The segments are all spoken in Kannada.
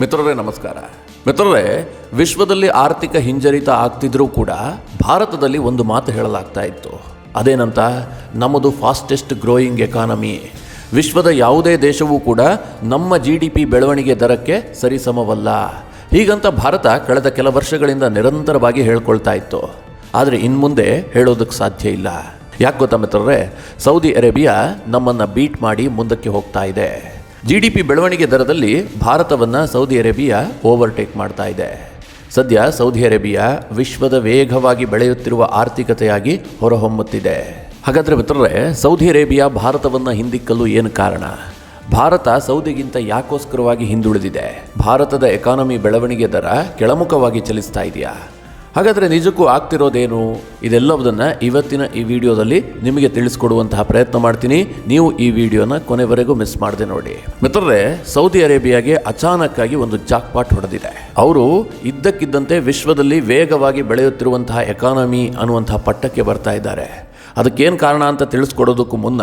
ಮಿತ್ರರೇ ನಮಸ್ಕಾರ. ಮಿತ್ರರೇ, ವಿಶ್ವದಲ್ಲಿ ಆರ್ಥಿಕ ಹಿಂಜರಿತ ಆಗ್ತಿದ್ರೂ ಕೂಡ ಭಾರತದಲ್ಲಿ ಒಂದು ಮಾತು ಹೇಳಲಾಗ್ತಾ ಇತ್ತು. ಅದೇನಂತ, ನಮ್ಮದು ಫಾಸ್ಟೆಸ್ಟ್ ಗ್ರೋಯಿಂಗ್ ಎಕಾನಮಿ. ವಿಶ್ವದ ಯಾವುದೇ ದೇಶವೂ ಕೂಡ ನಮ್ಮ GDP ಬೆಳವಣಿಗೆ ದರಕ್ಕೆ ಸರಿಸಮವಲ್ಲ. ಹೀಗಂತ ಭಾರತ ಕಳೆದ ಕೆಲ ವರ್ಷಗಳಿಂದ ನಿರಂತರವಾಗಿ ಹೇಳ್ಕೊಳ್ತಾ ಇತ್ತು. ಆದರೆ ಇನ್ಮುಂದೆ ಹೇಳೋದಕ್ಕೆ ಸಾಧ್ಯ ಇಲ್ಲ. ಯಾಕೆ ಗೊತ್ತಾ ಮಿತ್ರರೇ? ಸೌದಿ ಅರೇಬಿಯಾ ನಮ್ಮನ್ನು ಬೀಟ್ ಮಾಡಿ ಮುಂದಕ್ಕೆ ಹೋಗ್ತಾ ಇದೆ. GDP ಬೆಳವಣಿಗೆ ದರದಲ್ಲಿ ಭಾರತವನ್ನು ಸೌದಿ ಅರೇಬಿಯಾ ಓವರ್ಟೇಕ್ ಮಾಡ್ತಾ ಇದೆ. ಸದ್ಯ ಸೌದಿ ಅರೇಬಿಯಾ ವಿಶ್ವದ ವೇಗವಾಗಿ ಬೆಳೆಯುತ್ತಿರುವ ಆರ್ಥಿಕತೆಯಾಗಿ ಹೊರಹೊಮ್ಮುತ್ತಿದೆ. ಹಾಗಾದರೆ ಮಿತ್ರರೇ, ಸೌದಿ ಅರೇಬಿಯಾ ಭಾರತವನ್ನು ಹಿಂದಿಕ್ಕಲು ಏನು ಕಾರಣ? ಭಾರತ ಸೌದಿಗಿಂತ ಯಾಕೋಸ್ಕರವಾಗಿ ಹಿಂದುಳಿದಿದೆ? ಭಾರತದ ಎಕಾನಮಿ ಬೆಳವಣಿಗೆ ದರ ಕೆಳಮುಖವಾಗಿ ಚಲಿಸ್ತಾ ಇದೆಯಾ? ಹಾಗಾದರೆ ನಿಜಕ್ಕೂ ಆಗ್ತಿರೋದೇನು? ಇದೆಲ್ಲವುದನ್ನು ಇವತ್ತಿನ ಈ ವಿಡಿಯೋದಲ್ಲಿ ನಿಮಗೆ ತಿಳಿಸ್ಕೊಡುವಂತಹ ಪ್ರಯತ್ನ ಮಾಡ್ತೀನಿ. ನೀವು ಈ ವಿಡಿಯೋನ ಕೊನೆವರೆಗೂ ಮಿಸ್ ಮಾಡದೆ ನೋಡಿ. ಮಿತ್ರರೇ, ಸೌದಿ ಅರೇಬಿಯಾಗೆ ಅಚಾನಕ್ಕಾಗಿ ಒಂದು ಜಾಕ್ಪಾಟ್ ಹೊಡೆದಿದೆ. ಅವರು ಇದ್ದಕ್ಕಿದ್ದಂತೆ ವಿಶ್ವದಲ್ಲಿ ವೇಗವಾಗಿ ಬೆಳೆಯುತ್ತಿರುವಂತಹ ಎಕಾನಮಿ ಅನ್ನುವಂತಹ ಪಟ್ಟಕ್ಕೆ ಬರ್ತಾ ಇದ್ದಾರೆ. ಅದಕ್ಕೇನು ಕಾರಣ ಅಂತ ತಿಳಿಸ್ಕೊಡೋದಕ್ಕೂ ಮುನ್ನ,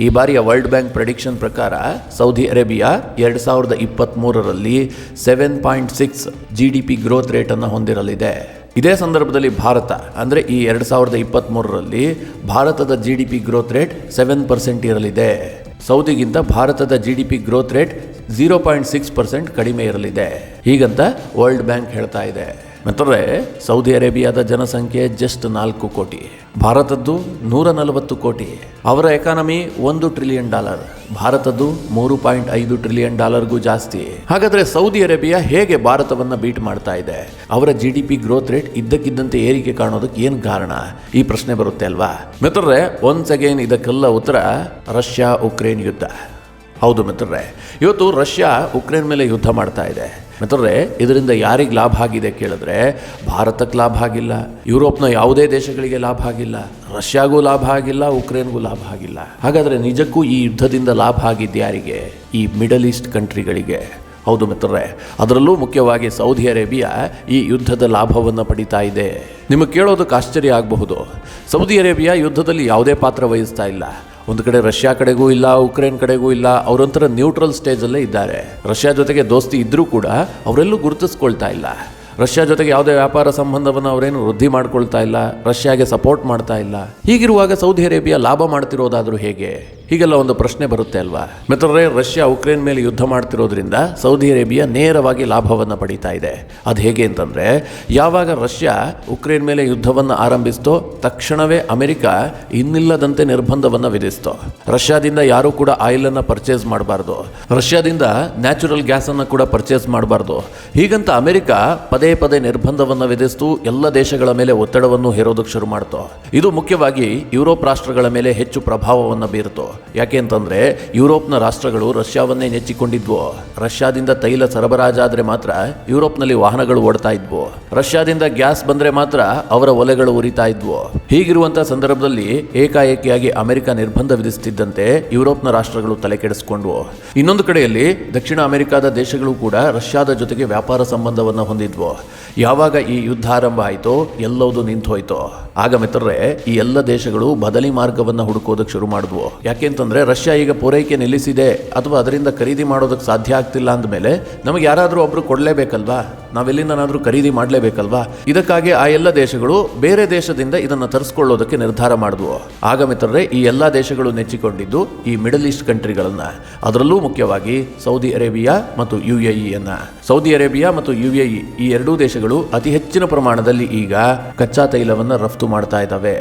ಈ ಬಾರಿಯ ವರ್ಲ್ಡ್ ಬ್ಯಾಂಕ್ ಪ್ರೆಡಿಕ್ಷನ್ ಪ್ರಕಾರ ಸೌದಿ ಅರೇಬಿಯಾ 2023ರಲ್ಲಿ 7.6 GDP ಗ್ರೋತ್ ರೇಟನ್ನು ಹೊಂದಿರಲಿದೆ. ಇದೇ ಸಂದರ್ಭದಲ್ಲಿ ಭಾರತ ಅಂದರೆ ಈ 2023ರಲ್ಲಿ ಭಾರತದ GDP ಗ್ರೋತ್ ರೇಟ್ 7% ಇರಲಿದೆ. ಸೌದಿಗಿಂತ ಭಾರತದ GDP ಗ್ರೋತ್ ರೇಟ್ 0.6% ಕಡಿಮೆ ಇರಲಿದೆ. ಹೀಗಂತ ವರ್ಲ್ಡ್ ಬ್ಯಾಂಕ್ ಹೇಳ್ತಾ ಇದೆ. ಮಿತ್ರರೇ, ಸೌದಿ ಅರೇಬಿಯಾದ ಜನಸಂಖ್ಯೆ ಜಸ್ಟ್ 4 ಕೋಟಿ, ಭಾರತದ್ದು 140 ಕೋಟಿ. ಅವರ ಎಕಾನಮಿ $1 ಟ್ರಿಲಿಯನ್, ಭಾರತದ್ದು $3.5 ಟ್ರಿಲಿಯನ್ ಜಾಸ್ತಿ. ಹಾಗಾದರೆ ಸೌದಿ ಅರೇಬಿಯಾ ಹೇಗೆ ಭಾರತವನ್ನು ಬೀಟ್ ಮಾಡ್ತಾ ಇದೆ? ಅವರ GDP ಗ್ರೋತ್ ರೇಟ್ ಇದ್ದಕ್ಕಿದ್ದಂತೆ ಏರಿಕೆ ಕಾಣೋದಕ್ಕೆ ಏನು ಕಾರಣ? ಈ ಪ್ರಶ್ನೆ ಬರುತ್ತೆ ಅಲ್ವಾ ಮಿತ್ರರೇ? ಒನ್ಸ್ ಅಗೇನ್ ಇದಕ್ಕೆಲ್ಲ ಉತ್ತರ ರಷ್ಯಾ ಉಕ್ರೇನ್ ಯುದ್ಧ. ಹೌದು ಮಿತ್ರರೇ, ಇವತ್ತು ರಷ್ಯಾ ಉಕ್ರೇನ್ ಮೇಲೆ ಯುದ್ಧ ಮಾಡ್ತಾ ಇದೆ. ಮಿತ್ರರೇ, ಇದರಿಂದ ಯಾರಿಗೆ ಲಾಭ ಆಗಿದೆ ಕೇಳಿದ್ರೆ ಭಾರತಕ್ಕೆ ಲಾಭ ಆಗಿಲ್ಲ, ಯುರೋಪ್ನ ಯಾವುದೇ ದೇಶಗಳಿಗೆ ಲಾಭ ಆಗಿಲ್ಲ, ರಷ್ಯಾಗೂ ಲಾಭ ಆಗಿಲ್ಲ, ಉಕ್ರೇನ್ಗೂ ಲಾಭ ಆಗಿಲ್ಲ. ಹಾಗಾದರೆ ನಿಜಕ್ಕೂ ಈ ಯುದ್ಧದಿಂದ ಲಾಭ ಆಗಿದ್ದು ಯಾರಿಗೆ? ಈ ಮಿಡಲ್ ಈಸ್ಟ್ ಕಂಟ್ರಿಗಳಿಗೆ. ಹೌದು ಮಿತ್ರರೇ, ಅದರಲ್ಲೂ ಮುಖ್ಯವಾಗಿ ಸೌದಿ ಅರೇಬಿಯಾ ಈ ಯುದ್ಧದ ಲಾಭವನ್ನು ಪಡಿತಾ ಇದೆ. ನಿಮಗೆ ಕೇಳೋದಕ್ಕೆ ಆಶ್ಚರ್ಯ ಆಗಬಹುದು. ಸೌದಿ ಅರೇಬಿಯಾ ಯುದ್ಧದಲ್ಲಿ ಯಾವುದೇ ಪಾತ್ರ ವಹಿಸ್ತಾ ಇಲ್ಲ. ಒಂದು ಕಡೆ ರಷ್ಯಾ ಕಡೆಗೂ ಇಲ್ಲ, ಉಕ್ರೇನ್ ಕಡೆಗೂ ಇಲ್ಲ. ಅವರೊಂಥರ ನ್ಯೂಟ್ರಲ್ ಸ್ಟೇಜಲ್ಲೇ ಇದ್ದಾರೆ. ರಷ್ಯಾ ಜೊತೆಗೆ ದೋಸ್ತಿ ಇದ್ದರೂ ಕೂಡ ಅವರೆಲ್ಲೂ ಗುರುತಿಸ್ಕೊಳ್ತಾ ಇಲ್ಲ. ರಷ್ಯಾ ಜೊತೆಗೆ ಯಾವುದೇ ವ್ಯಾಪಾರ ಸಂಬಂಧವನ್ನು ಅವರೇನು ವೃದ್ಧಿ ಮಾಡ್ಕೊಳ್ತಾ ಇಲ್ಲ, ರಷ್ಯಾಗೆ ಸಪೋರ್ಟ್ ಮಾಡ್ತಾ ಇಲ್ಲ. ಹೀಗಿರುವಾಗ ಸೌದಿ ಅರೇಬಿಯಾ ಲಾಭ ಮಾಡ್ತಿರೋದಾದರೂ ಹೇಗೆ? ಹೀಗೆಲ್ಲ ಒಂದು ಪ್ರಶ್ನೆ ಬರುತ್ತೆ ಅಲ್ವಾ ಮಿತ್ರರೇ? ರಷ್ಯಾ ಉಕ್ರೇನ್ ಮೇಲೆ ಯುದ್ಧ ಮಾಡ್ತಿರೋದ್ರಿಂದ ಸೌದಿ ಅರೇಬಿಯಾ ನೇರವಾಗಿ ಲಾಭವನ್ನು ಪಡೀತಾ ಇದೆ. ಅದು ಹೇಗೆ ಅಂತಂದರೆ, ಯಾವಾಗ ರಷ್ಯಾ ಉಕ್ರೇನ್ ಮೇಲೆ ಯುದ್ಧವನ್ನು ಆರಂಭಿಸ್ತೋ ತಕ್ಷಣವೇ ಅಮೆರಿಕ ಇನ್ನಿಲ್ಲದಂತೆ ನಿರ್ಬಂಧವನ್ನು ವಿಧಿಸ್ತೋ. ರಷ್ಯಾದಿಂದ ಯಾರೂ ಕೂಡ ಆಯಿಲನ್ನು ಪರ್ಚೇಸ್ ಮಾಡಬಾರ್ದು, ರಷ್ಯಾದಿಂದ ನ್ಯಾಚುರಲ್ ಗ್ಯಾಸನ್ನು ಕೂಡ ಪರ್ಚೇಸ್ ಮಾಡಬಾರ್ದು. ಹೀಗಂತ ಅಮೆರಿಕ ಪದೇ ಪದೇ ನಿರ್ಬಂಧವನ್ನು ವಿಧಿಸ್ತು ಎಲ್ಲ ದೇಶಗಳ ಮೇಲೆ ಒತ್ತಡವನ್ನು ಹೇರೋದಕ್ಕೆ ಶುರು ಮಾಡ್ತು. ಇದು ಮುಖ್ಯವಾಗಿ ಯುರೋಪ್ ರಾಷ್ಟ್ರಗಳ ಮೇಲೆ ಹೆಚ್ಚು ಪ್ರಭಾವವನ್ನು ಬೀರ್ತು. ಯಾಕೆ ಅಂತಂದರೆ ಯುರೋಪ್ನ ರಾಷ್ಟ್ರಗಳು ರಷ್ಯಾವನ್ನೇ ನೆಚ್ಚಿಕೊಂಡಿದ್ವು. ರಷ್ಯಾದಿಂದ ತೈಲ ಸರಬರಾಜಾದರೆ ಮಾತ್ರ ಯುರೋಪ್ನಲ್ಲಿ ವಾಹನಗಳು ಓಡ್ತಾ ಇದ್ವು, ರಷ್ಯಾದಿಂದ ಗ್ಯಾಸ್ ಬಂದರೆ ಮಾತ್ರ ಅವರ ಒಲೆಗಳು ಉರಿತಾ ಇದ್ವು. ಹೀಗಿರುವಂಥ ಸಂದರ್ಭದಲ್ಲಿ ಏಕಾಏಕಿಯಾಗಿ ಅಮೆರಿಕ ನಿರ್ಬಂಧ ವಿಧಿಸುತ್ತಿದ್ದಂತೆ ಯುರೋಪ್ನ ರಾಷ್ಟ್ರಗಳು ತಲೆ ಕೆಡಿಸಿಕೊಂಡ್ವು. ಇನ್ನೊಂದು ಕಡೆಯಲ್ಲಿ ದಕ್ಷಿಣ ಅಮೆರಿಕಾದ ದೇಶಗಳು ಕೂಡ ರಷ್ಯಾದ ಜೊತೆಗೆ ವ್ಯಾಪಾರ ಸಂಬಂಧವನ್ನು ಹೊಂದಿದ್ವು. ಯಾವಾಗ ಈ ಯುದ್ಧ ಆರಂಭ ಆಯಿತೋ ಎಲ್ಲವೂ ನಿಂತು ಹೋಯಿತು. ಆಗ ಮಿತ್ರರೇ, ಈ ಎಲ್ಲ ದೇಶಗಳು ಬದಲಿ ಮಾರ್ಗವನ್ನು ಹುಡುಕೋದಕ್ಕೆ ಶುರು ಮಾಡಿದ್ವು. ಯಾಕೆಂತಂದರೆ ರಷ್ಯಾ ಈಗ ಪೂರೈಕೆ ನಿಲ್ಲಿಸಿದೆ ಅಥವಾ ಅದರಿಂದ ಖರೀದಿ ಮಾಡೋದಕ್ಕೆ ಸಾಧ್ಯ ಆಗ್ತಿಲ್ಲ ಅಂದಮೇಲೆ ನಮಗೆ ಯಾರಾದರೂ ಒಬ್ಬರು ಕೊಡಲೇಬೇಕಲ್ವಾ, ನಾವೆಲ್ಲಿಂದನಾದರೂ ಖರೀದಿ ಮಾಡಲೇಬೇಕಲ್ವಾ. ಇದಕ್ಕಾಗಿ ಆ ಎಲ್ಲ ದೇಶಗಳು ಬೇರೆ ದೇಶದಿಂದ ಇದನ್ನು ತರಿಸ್ಕೊಳ್ಳೋದಕ್ಕೆ ನಿರ್ಧಾರ ಮಾಡಿದ್ವು. ಆಗ ಮಿತ್ರರೇ, ಈ ಎಲ್ಲ ದೇಶಗಳು ನೆಚ್ಚಿಕೊಂಡಿದ್ದು ಈ ಮಿಡಲ್ ಈಸ್ಟ್ ಕಂಟ್ರಿಗಳನ್ನು, ಅದರಲ್ಲೂ ಮುಖ್ಯವಾಗಿ ಸೌದಿ ಅರೇಬಿಯಾ ಮತ್ತು UAE. ಸೌದಿ ಅರೇಬಿಯಾ ಮತ್ತು UAE ಈ ಎರಡೂ ದೇಶಗಳು ಅತಿ ಹೆಚ್ಚಿನ ಪ್ರಮಾಣದಲ್ಲಿ ಈಗ ಕಚ್ಚಾ ತೈಲವನ್ನು ರಫ್ತು ಮಾಡ್ತಾ ಇದ್ದಾವೆ.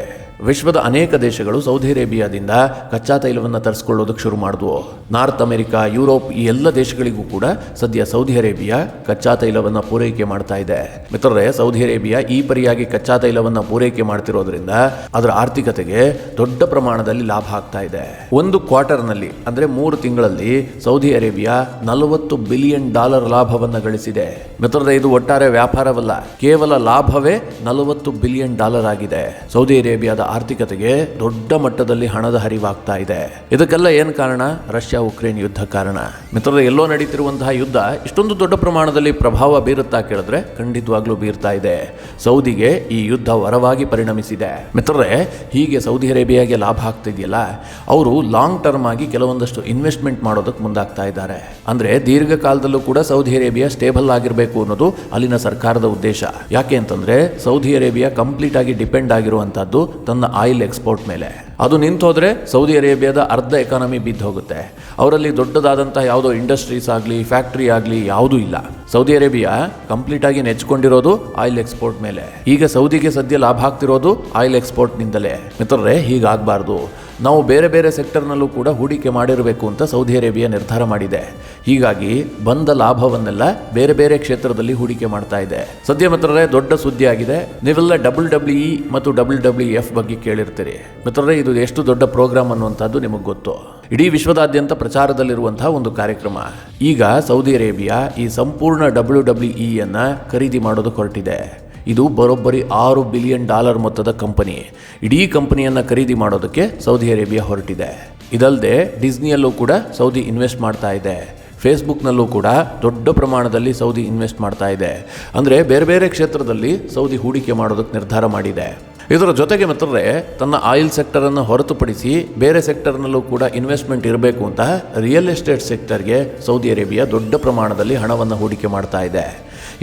ವಿಶ್ವದ ಅನೇಕ ದೇಶಗಳು ಸೌದಿ ಅರೇಬಿಯಾದಿಂದ ಕಚ್ಚಾ ತೈಲವನ್ನು ತರಿಸ್ಕೊಳ್ಳೋದಕ್ಕೆ ಶುರು ಮಾಡಿದ್ವು. ನಾರ್ತ್ ಅಮೆರಿಕಾ, ಯುರೋಪ್ ಈ ಎಲ್ಲ ದೇಶಗಳಿಗೂ ಕೂಡ ಸದ್ಯ ಸೌದಿ ಅರೇಬಿಯಾ ಕಚ್ಚಾ ತೈಲವನ್ನು ಪೂರೈಕೆ ಮಾಡ್ತಾ ಇದೆ. ಮಿತ್ರರೇ, ಸೌದಿ ಅರೇಬಿಯಾ ಈ ಪರಿಯಾಗಿ ಕಚ್ಚಾ ತೈಲವನ್ನು ಪೂರೈಕೆ ಮಾಡ್ತಿರೋದ್ರಿಂದ ಅದರ ಆರ್ಥಿಕತೆಗೆ ದೊಡ್ಡ ಪ್ರಮಾಣದಲ್ಲಿ ಲಾಭ ಆಗ್ತಾ ಇದೆ. ಒಂದು ಕ್ವಾರ್ಟರ್ನಲ್ಲಿ ಅಂದರೆ 3 ತಿಂಗಳಲ್ಲಿ ಸೌದಿ ಅರೇಬಿಯಾ $40 ಬಿಲಿಯನ್ ಲಾಭವನ್ನು ಗಳಿಸಿದೆ. ಮಿತ್ರರೇ, ಇದು ಒಟ್ಟಾರೆ ವ್ಯಾಪಾರವಲ್ಲ, ಕೇವಲ ಲಾಭವೇ $40 ಬಿಲಿಯನ್ ಆಗಿದೆ. ಸೌದಿ ಅರೇಬಿಯಾದ ಆರ್ಥಿಕತೆಗೆ ದೊಡ್ಡ ಮಟ್ಟದಲ್ಲಿ ಹಣದ ಹರಿವಾಗ್ತಾ ಇದೆ. ಇದಕ್ಕೆಲ್ಲ ಏನು ಕಾರಣ? ರಷ್ಯಾ ಉಕ್ರೇನ್ ಯುದ್ಧ ಕಾರಣ. ಮಿತ್ರರೇ, ಎಲ್ಲೋ ನಡೀತಿರುವಂತಹ ಯುದ್ಧ ಇಷ್ಟೊಂದು ದೊಡ್ಡ ಪ್ರಮಾಣದಲ್ಲಿ ಪ್ರಭಾವ ಬೀರುತ್ತಾ ಕೇಳಿದ್ರೆ ಖಂಡಿತವಾಗ್ಲೂ ಬೀರ್ತಾ ಇದೆ. ಸೌದಿಗೆ ಈ ಯುದ್ಧ ವರವಾಗಿ ಪರಿಣಮಿಸಿದೆ. ಮಿತ್ರರೇ, ಹೀಗೆ ಸೌದಿ ಅರೇಬಿಯಾಗೆ ಲಾಭ ಆಗ್ತಿದೆಯಲ್ಲ, ಅವರು ಲಾಂಗ್ ಟರ್ಮ್ ಆಗಿ ಕೆಲವೊಂದಷ್ಟು ಇನ್ವೆಸ್ಟ್ಮೆಂಟ್ ಮಾಡೋದಕ್ಕೆ ಮುಂದಾಗ್ತಾ ಇದ್ದಾರೆ. ಅಂದ್ರೆ ದೀರ್ಘಕಾಲದಲ್ಲೂ ಕೂಡ ಸೌದಿ ಅರೇಬಿಯಾ ಸ್ಟೇಬಲ್ ಆಗಿರಬೇಕು ಅನ್ನೋದು ಅಲ್ಲಿನ ಸರ್ಕಾರದ ಉದ್ದೇಶ. ಯಾಕೆ ಅಂತಂದ್ರೆ ಸೌದಿ ಅರೇಬಿಯಾ ಕಂಪ್ಲೀಟ್ ಆಗಿ ಡಿಪೆಂಡ್ ಆಗಿರುವಂತದ್ದು ತನ್ನ ಆಯಿಲ್ ಎಕ್ಸ್ಪೋರ್ಟ್ ಮೇಲೆ. ಅದು ನಿಂತು ಹೋದ್ರೆ ಸೌದಿ ಅರೇಬಿಯಾದ ಅರ್ಧ ಎಕಾನಮಿ ಬಿದ್ದು ಹೋಗುತ್ತೆ. ಅವರಲ್ಲಿ ದೊಡ್ಡದಾದಂತಹ ಯಾವುದೋ ಇಂಡಸ್ಟ್ರೀಸ್ ಆಗಲಿ ಫ್ಯಾಕ್ಟರಿ ಆಗಲಿ ಯಾವುದೂ ಇಲ್ಲ. ಸೌದಿ ಅರೇಬಿಯಾ ಕಂಪ್ಲೀಟ್ ಆಗಿ ನೆಚ್ಕೊಂಡಿರೋದು ಆಯಿಲ್ ಎಕ್ಸ್ಪೋರ್ಟ್ ಮೇಲೆ. ಈಗ ಸೌದಿಗೆ ಸದ್ಯ ಲಾಭ ಆಗ್ತಿರೋದು ಆಯಿಲ್ ಎಕ್ಸ್ಪೋರ್ಟ್ ನಿಂದಲೇ. ಮಿತ್ರರೇ, ಹೀಗಾಗಬಾರ್ದು. ನಾವು ಬೇರೆ ಬೇರೆ ಸೆಕ್ಟರ್ನಲ್ಲೂ ಕೂಡ ಹೂಡಿಕೆ ಮಾಡಿರಬೇಕು ಅಂತ ಸೌದಿ ಅರೇಬಿಯಾ ನಿರ್ಧಾರ ಮಾಡಿದೆ. ಹೀಗಾಗಿ ಬಂದ ಲಾಭವನ್ನೆಲ್ಲ ಬೇರೆ ಬೇರೆ ಕ್ಷೇತ್ರದಲ್ಲಿ ಹೂಡಿಕೆ ಮಾಡ್ತಾ ಇದೆ. ಸದ್ಯ ಮಿತ್ರರೇ, ದೊಡ್ಡ ಸುದ್ದಿ ಆಗಿದೆ. ನೀವೆಲ್ಲ WWE ಮತ್ತು WWF ಬಗ್ಗೆ ಕೇಳಿರ್ತೀರಿ. ಮಿತ್ರರೇ, ಇದು ಎಷ್ಟು ದೊಡ್ಡ ಪ್ರೋಗ್ರಾಮ್ ಅನ್ನುವಂಥದ್ದು ನಿಮಗೆ ಗೊತ್ತು. ಇಡೀ ವಿಶ್ವದಾದ್ಯಂತ ಪ್ರಚಾರದಲ್ಲಿರುವಂತಹ ಒಂದು ಕಾರ್ಯಕ್ರಮ. ಈಗ ಸೌದಿ ಅರೇಬಿಯಾ ಈ ಸಂಪೂರ್ಣ WWE ಅನ್ನ ಖರೀದಿ ಮಾಡೋದಕ್ಕೆ ಹೊರಟಿದೆ. ಇದು ಬರೋಬ್ಬರಿ $6 ಬಿಲಿಯನ್ ಮೊತ್ತದ ಕಂಪನಿ. ಇಡೀ ಕಂಪನಿಯನ್ನು ಖರೀದಿ ಮಾಡೋದಕ್ಕೆ ಸೌದಿ ಅರೇಬಿಯಾ ಹೊರಟಿದೆ. ಇದಲ್ಲದೆ ಡಿಸ್ನಿಯಲ್ಲೂ ಕೂಡ ಸೌದಿ ಇನ್ವೆಸ್ಟ್ ಮಾಡ್ತಾ ಇದೆ. ಫೇಸ್ಬುಕ್ನಲ್ಲೂ ಕೂಡ ದೊಡ್ಡ ಪ್ರಮಾಣದಲ್ಲಿ ಸೌದಿ ಇನ್ವೆಸ್ಟ್ ಮಾಡ್ತಾ ಇದೆ. ಅಂದರೆ ಬೇರೆ ಬೇರೆ ಕ್ಷೇತ್ರದಲ್ಲಿ ಸೌದಿ ಹೂಡಿಕೆ ಮಾಡೋದಕ್ಕೆ ನಿರ್ಧಾರ ಮಾಡಿದೆ. ಇದರ ಜೊತೆಗೆ ಮಿತ್ರರೇ, ತನ್ನ ಆಯಿಲ್ ಸೆಕ್ಟರನ್ನು ಹೊರತುಪಡಿಸಿ ಬೇರೆ ಸೆಕ್ಟರ್ನಲ್ಲೂ ಕೂಡ ಇನ್ವೆಸ್ಟ್ಮೆಂಟ್ ಇರಬೇಕು ಅಂತ ರಿಯಲ್ ಎಸ್ಟೇಟ್ ಸೆಕ್ಟರ್ಗೆ ಸೌದಿ ಅರೇಬಿಯಾ ದೊಡ್ಡ ಪ್ರಮಾಣದಲ್ಲಿ ಹಣವನ್ನು ಹೂಡಿಕೆ ಮಾಡ್ತಾ ಇದೆ.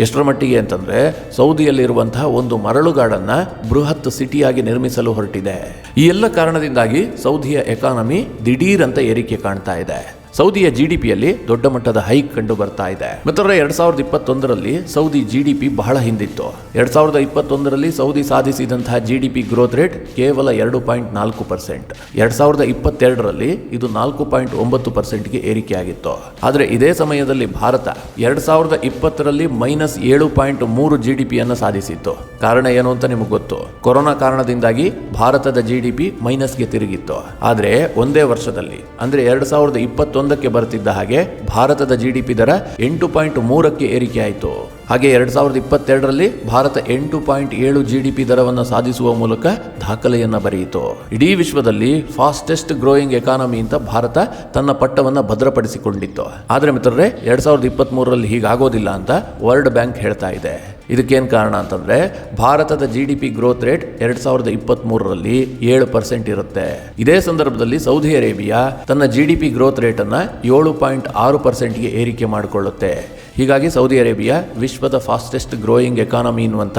ಎಷ್ಟರ ಮಟ್ಟಿಗೆ ಅಂತಂದರೆ ಸೌದಿಯಲ್ಲಿರುವಂತಹ ಒಂದು ಮರಳುಗಾಡನ್ನು ಬೃಹತ್ ಸಿಟಿಯಾಗಿ ನಿರ್ಮಿಸಲು ಹೊರಟಿದೆ. ಈ ಎಲ್ಲ ಕಾರಣದಿಂದಾಗಿ ಸೌದಿಯ ಎಕಾನಮಿ ದಿಢೀರಂತ ಏರಿಕೆ ಕಾಣ್ತಾ ಇದೆ. ಸೌದಿಯ GDPಯಲ್ಲಿ ದೊಡ್ಡ ಮಟ್ಟದ ಹೈಕ್ ಕಂಡು ಬರ್ತಾ ಇದೆ. ಮಿತ್ರರೇ, 2021ರಲ್ಲಿ ಸೌದಿ GDP ಬಹಳ ಹಿಂದಿತ್ತು. 2021ರಲ್ಲಿ ಸೌದಿ ಸಾಧಿಸಿದಂತಹ GDP ಗ್ರೋತ್ ರೇಟ್ ಕೇವಲ 2.4%. 2022ರಲ್ಲಿ ಇದು 4.9%ಗೆ ಏರಿಕೆಯಾಗಿತ್ತು. ಆದರೆ ಇದೇ ಸಮಯದಲ್ಲಿ ಭಾರತ 2020ರಲ್ಲಿ -7.3 GDPಯನ್ನು ಸಾಧಿಸಿತ್ತು. ಕಾರಣ ಏನು ಅಂತ ನಿಮಗೆ ಗೊತ್ತು. ಕೊರೋನಾ ಕಾರಣದಿಂದಾಗಿ ಭಾರತದ GDP ಮೈನಸ್ಗೆ ತಿರುಗಿತ್ತು. ಆದರೆ ಒಂದೇ ವರ್ಷದಲ್ಲಿ ಅಂದರೆ 2021ಕ್ಕೆ ಬರ್ತಿದ್ದ ಹಾಗೆ ಭಾರತದ GDP ದರ 8.3ಕ್ಕೆ ಏರಿಕೆ ಆಯಿತು. ಹಾಗೆ 2022ರಲ್ಲಿ ಭಾರತ 8.7 GDP ದರವನ್ನು ಸಾಧಿಸುವ ಮೂಲಕ ದಾಖಲೆಯನ್ನು ಬರೆಯಿತು. ಇಡೀ ವಿಶ್ವದಲ್ಲಿ ಫಾಸ್ಟೆಸ್ಟ್ ಗ್ರೋಯಿಂಗ್ ಎಕಾನಮಿ ಅಂತ ಭಾರತ ತನ್ನ ಪಟ್ಟವನ್ನು ಭದ್ರಪಡಿಸಿಕೊಂಡಿತ್ತು. ಆದರೆ ಮಿತ್ರರೇ, 2023ರಲ್ಲಿ ಹೀಗಾಗೋದಿಲ್ಲ ಅಂತ ವರ್ಲ್ಡ್ ಬ್ಯಾಂಕ್ ಹೇಳ್ತಾ ಇದೆ. ಇದಕ್ಕೇನು ಕಾರಣ ಅಂತಂದ್ರೆ ಭಾರತದ GDP ಗ್ರೋತ್ ರೇಟ್ 2023ರಲ್ಲಿ 7% ಇರುತ್ತೆ. ಇದೇ ಸಂದರ್ಭದಲ್ಲಿ ಸೌದಿ ಅರೇಬಿಯಾ ತನ್ನ GDP ಗ್ರೋತ್ ರೇಟ್ ಅನ್ನ 7.6%ಗೆ ಏರಿಕೆ ಮಾಡಿಕೊಳ್ಳುತ್ತೆ. ಹೀಗಾಗಿ ಸೌದಿ ಅರೇಬಿಯಾ ವಿಶ್ವದ ಫಾಸ್ಟೆಸ್ಟ್ ಗ್ರೋಯಿಂಗ್ ಎಕಾನಮಿ ಎನ್ನುವಂತ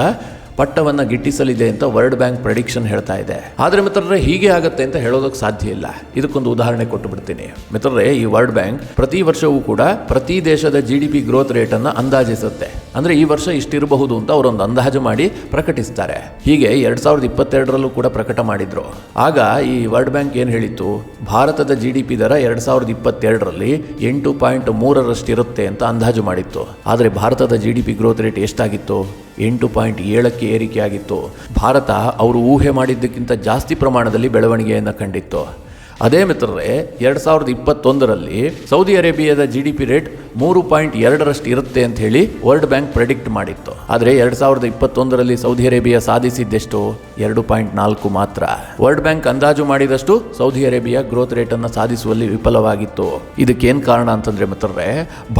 ಪಟ್ಟವನ್ನು ಗಿಟ್ಟಿಸಲಿದೆ ಅಂತ ವರ್ಲ್ಡ್ ಬ್ಯಾಂಕ್ ಪ್ರೆಡಿಕ್ಷನ್ ಹೇಳ್ತಾ ಇದೆ. ಆದರೆ ಮಿತ್ರರೇ, ಹೀಗೆ ಆಗುತ್ತೆ ಅಂತ ಹೇಳೋದಕ್ಕೆ ಸಾಧ್ಯ ಇಲ್ಲ. ಇದಕ್ಕೊಂದು ಉದಾಹರಣೆ ಕೊಟ್ಟು ಬಿಡ್ತೀನಿ. ಮಿತ್ರರೇ, ಈ ವರ್ಲ್ಡ್ ಬ್ಯಾಂಕ್ ಪ್ರತಿ ವರ್ಷವೂ ಕೂಡ ಪ್ರತಿ ದೇಶದ GDP ಗ್ರೋತ್ ರೇಟ್ ಅನ್ನು ಅಂದಾಜಿಸುತ್ತೆ. ಅಂದ್ರೆ ಈ ವರ್ಷ ಇಷ್ಟಿರಬಹುದು ಅಂತ ಅವರೊಂದು ಅಂದಾಜು ಮಾಡಿ ಪ್ರಕಟಿಸ್ತಾರೆ. ಹೀಗೆ 2022ರಲ್ಲೂ ಕೂಡ ಪ್ರಕಟ ಮಾಡಿದ್ರು. ಆಗ ಈ ವರ್ಲ್ಡ್ ಬ್ಯಾಂಕ್ ಏನು ಹೇಳಿತ್ತು? ಭಾರತದ GDP ದರ 2022ರಲ್ಲಿ 8.3ರಷ್ಟು ಇರುತ್ತೆ ಅಂತ ಅಂದಾಜು ಮಾಡಿತ್ತು. ಆದರೆ ಭಾರತದ GDP ಗ್ರೋತ್ ರೇಟ್ ಎಷ್ಟಾಗಿತ್ತು? 8.7ಕ್ಕೆ ಏರಿಕೆಯಾಗಿತ್ತು. ಭಾರತ ಅವರು ಊಹೆ ಮಾಡಿದ್ದಕ್ಕಿಂತ ಜಾಸ್ತಿ ಪ್ರಮಾಣದಲ್ಲಿ ಬೆಳವಣಿಗೆಯನ್ನು ಕಂಡಿತ್ತು. ಅದೇ ಮಿತ್ರರೇ, 2021ರಲ್ಲಿ ಸೌದಿ ಅರೇಬಿಯಾದ GDP ರೇಟ್ 3.2ರಷ್ಟು ಇರುತ್ತೆ ಅಂತ ಹೇಳಿ ವರ್ಲ್ಡ್ ಬ್ಯಾಂಕ್ ಪ್ರೆಡಿಕ್ಟ್ ಮಾಡಿತ್ತು. ಆದರೆ 2021ರಲ್ಲಿ ಸೌದಿ ಅರೇಬಿಯಾ ಸಾಧಿಸಿದ್ದೆಷ್ಟು? 2.4 ಮಾತ್ರ. ವರ್ಲ್ಡ್ ಬ್ಯಾಂಕ್ ಅಂದಾಜು ಮಾಡಿದಷ್ಟು ಸೌದಿ ಅರೇಬಿಯಾ ಗ್ರೋತ್ ರೇಟ್ ಅನ್ನು ಸಾಧಿಸುವಲ್ಲಿ ವಿಫಲವಾಗಿತ್ತು. ಇದಕ್ಕೇನು ಕಾರಣ ಅಂತಂದ್ರೆ ಮಿತ್ರರೇ,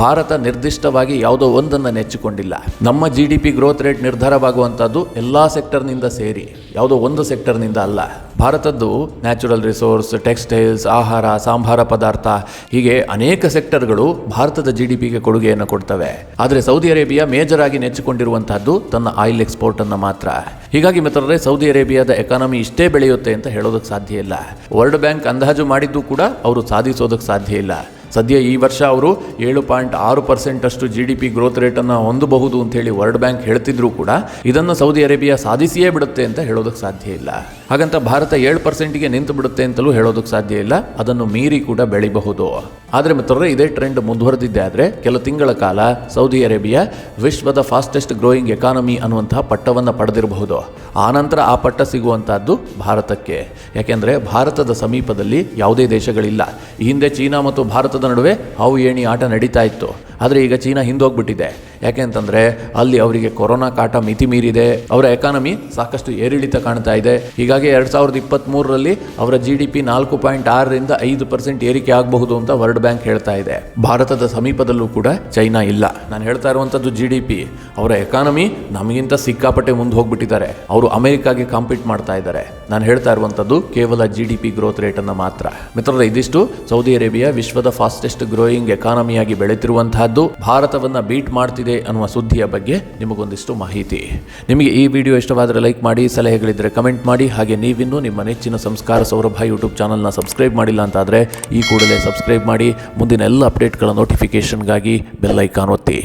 ಭಾರತ ನಿರ್ದಿಷ್ಟವಾಗಿ ಯಾವುದೋ ಒಂದನ್ನು ನೆಚ್ಚಿಕೊಂಡಿಲ್ಲ. ನಮ್ಮ GDP ಗ್ರೋತ್ ರೇಟ್ ನಿರ್ಧಾರವಾಗುವಂತದ್ದು ಎಲ್ಲಾ ಸೆಕ್ಟರ್ನಿಂದ ಸೇರಿ, ಯಾವುದೋ ಒಂದು ಸೆಕ್ಟರ್ನಿಂದ ಅಲ್ಲ. ಭಾರತದ್ದು ನ್ಯಾಚುರಲ್ ರಿಸೋರ್ಸ್, ಟೆಕ್ಸ್ಟೈಲ್ಸ್, ಆಹಾರ, ಸಾಂಬಾರ ಪದಾರ್ಥ ಹೀಗೆ ಅನೇಕ ಸೆಕ್ಟರ್ಗಳು ಭಾರತದ GDPಗೆ ಕೊಡುಗೆಯನ್ನು ಕೊಡ್ತವೆ. ಆದರೆ ಸೌದಿ ಅರೇಬಿಯಾ ಮೇಜರ್ ಆಗಿ ನೆಚ್ಚಿಕೊಂಡಿರುವಂತಹದ್ದು ತನ್ನ ಆಯಿಲ್ ಎಕ್ಸ್ಪೋರ್ಟ್ ಅನ್ನು ಮಾತ್ರ. ಹೀಗಾಗಿ ಮಿತ್ರರೇ, ಸೌದಿ ಅರೇಬಿಯಾದ ಎಕಾನಮಿ ಇಷ್ಟೇ ಬೆಳೆಯುತ್ತೆ ಅಂತ ಹೇಳೋದಕ್ಕೆ ಸಾಧ್ಯ ಇಲ್ಲ. ವರ್ಲ್ಡ್ ಬ್ಯಾಂಕ್ ಅಂದಾಜು ಮಾಡಿದ್ದು ಕೂಡ ಅವರು ಸಾಧಿಸೋದಕ್ಕೆ ಸಾಧ್ಯ ಇಲ್ಲ. ಸದ್ಯ ಈ ವರ್ಷ ಅವರು 7.6% ಅಷ್ಟು GDP ಗ್ರೋತ್ ರೇಟನ್ನು ಹೊಂದಬಹುದು ಅಂತ ಹೇಳಿ ವರ್ಲ್ಡ್ ಬ್ಯಾಂಕ್ ಹೇಳ್ತಿದ್ರು ಕೂಡ ಇದನ್ನು ಸೌದಿ ಅರೇಬಿಯಾ ಸಾಧಿಸಿಯೇ ಬಿಡುತ್ತೆ ಅಂತ ಹೇಳೋದಕ್ಕೆ ಸಾಧ್ಯ ಇಲ್ಲ. ಹಾಗಂತ ಭಾರತ 7%ಗೆ ನಿಂತು ಬಿಡುತ್ತೆ ಅಂತಲೂ ಹೇಳೋದಕ್ಕೆ ಸಾಧ್ಯ ಇಲ್ಲ. ಅದನ್ನು ಮೀರಿ ಕೂಡ ಬೆಳಿಬಹುದು. ಆದರೆ ಮಿತ್ರರೇ, ಇದೇ ಟ್ರೆಂಡ್ ಮುಂದುವರೆದಿದ್ದೆ ಆದರೆ ಕೆಲ ತಿಂಗಳ ಕಾಲ ಸೌದಿ ಅರೇಬಿಯಾ ವಿಶ್ವದ ಫಾಸ್ಟೆಸ್ಟ್ ಗ್ರೋಯಿಂಗ್ ಎಕಾನಮಿ ಅನ್ನುವಂತಹ ಪಟ್ಟವನ್ನು ಪಡೆದಿರಬಹುದು. ಆನಂತರ ಆ ಪಟ್ಟ ಸಿಗುವಂತಹದ್ದು ಭಾರತಕ್ಕೆ. ಯಾಕೆಂದರೆ ಭಾರತದ ಸಮೀಪದಲ್ಲಿ ಯಾವುದೇ ದೇಶಗಳಿಲ್ಲ. ಈ ಹಿಂದೆ ಚೀನಾ ಮತ್ತು ಭಾರತದ ನಡುವೆ ಹಾವು ಏಣಿ ಆಟ ನಡೀತಾ ಇತ್ತು. ಆದರೆ ಈಗ ಚೀನಾ ಹಿಂದೋಗ್ಬಿಟ್ಟಿದೆ. ಯಾಕೆ ಅಂತಂದರೆ ಅಲ್ಲಿ ಅವರಿಗೆ ಕೊರೋನಾ ಕಾಟ ಮಿತಿ ಮೀರಿದೆ. ಅವರ ಎಕಾನಮಿ ಸಾಕಷ್ಟು ಏರಿಳಿತ ಕಾಣ್ತಾ ಇದೆ. ಹೀಗಾಗಿ ಹೀಗಾಗಿ 2023ರಲ್ಲಿ ಅವರ GDP 4.6ರಿಂದ 5% ಏರಿಕೆ ಆಗಬಹುದು ಅಂತ ವರ್ಲ್ಡ್ ಬ್ಯಾಂಕ್ ಹೇಳ್ತಾ ಇದೆ. ಭಾರತದ ಸಮೀಪದಲ್ಲೂ ಕೂಡ ಚೈನಾ ಇಲ್ಲ. ನಾನು ಹೇಳ್ತಾ ಇರುವಂಥದ್ದು GDP, ಅವರ ಎಕಾನಮಿ ನಮಗಿಂತ ಸಿಕ್ಕಾಪಟ್ಟೆ ಮುಂದೆ ಹೋಗ್ಬಿಟ್ಟಿದ್ದಾರೆ. ಅವರು ಅಮೆರಿಕಾಗೆ ಕಾಂಪೀಟ್ ಮಾಡ್ತಾ ಇದ್ದಾರೆ. ನಾನು ಹೇಳ್ತಾ ಇರುವಂಥದ್ದು ಕೇವಲ GDP ಗ್ರೋತ್ ರೇಟನ್ನು ಮಾತ್ರ. ಮಿತ್ರರೇ, ಇದಿಷ್ಟು ಸೌದಿ ಅರೇಬಿಯಾ ವಿಶ್ವದ ಫಾಸ್ಟೆಸ್ಟ್ ಗ್ರೋಯಿಂಗ್ ಎಕಾನಮಿಯಾಗಿ ಬೆಳೆತಿರುವಂತಹದ್ದು, ಭಾರತವನ್ನು ಬೀಟ್ ಮಾಡ್ತಿದೆ ಅನ್ನುವ ಸುದ್ದಿಯ ಬಗ್ಗೆ ನಿಮಗೊಂದಿಷ್ಟು ಮಾಹಿತಿ. ನಿಮಗೆ ಈ ವಿಡಿಯೋ ಇಷ್ಟವಾದರೆ ಲೈಕ್ ಮಾಡಿ, ಸಲಹೆಗಳಿದ್ದರೆ ಕಮೆಂಟ್ ಮಾಡಿ. ಹಾಗೆ ನೀವಿನ್ನೂ ನಿಮ್ಮ ನೆಚ್ಚಿನ ಸಂಸ್ಕಾರ ಸೌರಭ ಯೂಟ್ಯೂಬ್ ಚಾನಲ್ನ ಸಬ್ಸ್ಕ್ರೈಬ್ ಮಾಡಿಲ್ಲ ಅಂತಾದರೆ ಈ ಕೂಡಲೇ ಸಬ್ಸ್ಕ್ರೈಬ್ ಮಾಡಿ. ಮುಂದಿನ ಎಲ್ಲ ಅಪ್ಡೇಟ್ಗಳ ನೋಟಿಫಿಕೇಷನ್ಗಾಗಿ ಬೆಲ್ ಐಕಾನ್ ಒತ್ತಿ.